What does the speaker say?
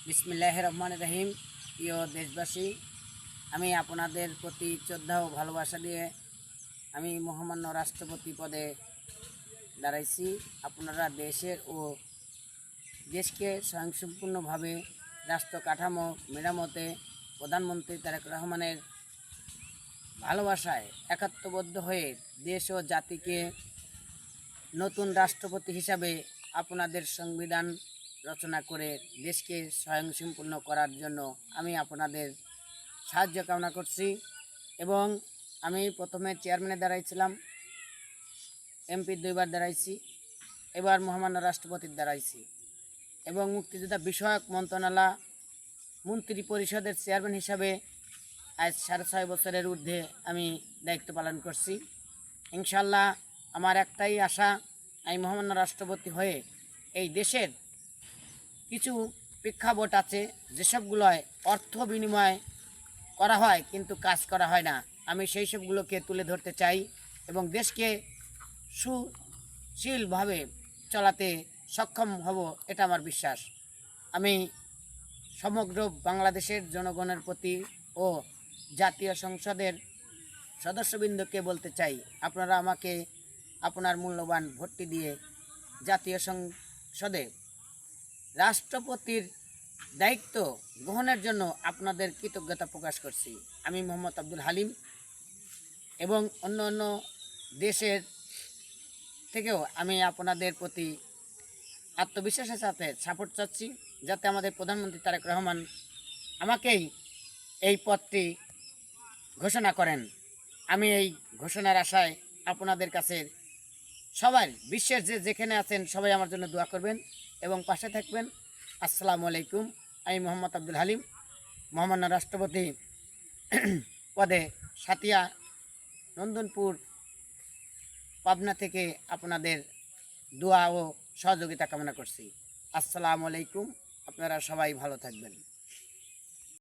বিসমিল্লাহির রহমানির রহিম। প্রিয় দেশবাসী, আমি আপনাদের প্রতি শ্রদ্ধা ও ভালোবাসা দিয়ে আমি মহামান্য রাষ্ট্রপতি পদে দাঁড়াইছি। আপনারা দেশের ও দেশকে স্বয়ংসম্পূর্ণভাবে রাষ্ট্র কাঠামো মেরামতে প্রধানমন্ত্রী তারেক রহমানের ভালোবাসায় একাত্মবদ্ধ হয়ে দেশ ও জাতিকে নতুন রাষ্ট্রপতি হিসাবে আপনাদের সংবিধান রচনা করে দেশকে স্বয়ংসম্পূর্ণ করার জন্য আমি আপনাদের সাহায্য কামনা করছি। এবং আমি প্রথমে চেয়ারম্যানে দাঁড়াইছিলাম, এমপি 2বার দাঁড়াইছি, এবার মহামান্য রাষ্ট্রপতির দাঁড়াইছি এবং মুক্তিযোদ্ধা বিষয়ক মন্ত্রণালয় মন্ত্রী পরিষদের চেয়ারম্যান হিসাবে আজ 6.5 বছরের ঊর্ধ্বে আমি দায়িত্ব পালন করছি। ইনশাল্লাহ আমার একটাই আশা, আমি মহামান্য রাষ্ট্রপতি হয়ে এই দেশের কিছু প্রেক্ষাপট আছে যেসবগুলোয় অর্থ বিনিময় করা হয় কিন্তু কাজ করা হয় না, আমি সেই সবগুলোকে তুলে ধরতে চাই এবং দেশকে সুশীলভাবে চালাতে সক্ষম হব, এটা আমার বিশ্বাস। আমি সমগ্র বাংলাদেশের জনগণের প্রতি ও জাতীয় সংসদের সদস্যবৃন্দকে বলতে চাই, আপনারা আমাকে আপনার মূল্যবান ভোটটি দিয়ে জাতীয় সংসদে রাষ্ট্রপতির দায়িত্ব গ্রহণের জন্য আপনাদের কৃতজ্ঞতা প্রকাশ করছি। আমি মোহাম্মদ আব্দুল হালিম এবং অন্য অন্য দেশের থেকেও আমি আপনাদের প্রতি আত্মবিশ্বাসের সাথে সাপোর্ট চাচ্ছি, যাতে আমাদের প্রধানমন্ত্রী তারেক রহমান আমাকেই এই পদটি ঘোষণা করেন। আমি এই ঘোষণার আশায় আপনাদের কাছে সবাই, বিশ্বের যেখানে আছেন সবাই আমার জন্য দোয়া করবেন এবং পাশে থাকবেন। আসসালামু আলাইকুম। আমি মোহাম্মদ আব্দুল হালিম, মহামান্য রাষ্ট্রপতি পদে সাতিয়া নন্দনপুর পাবনা থেকে আপনাদের দোয়া ও সহযোগিতা কামনা করছি। আসসালামু আলাইকুম। আপনারা সবাই ভালো থাকবেন।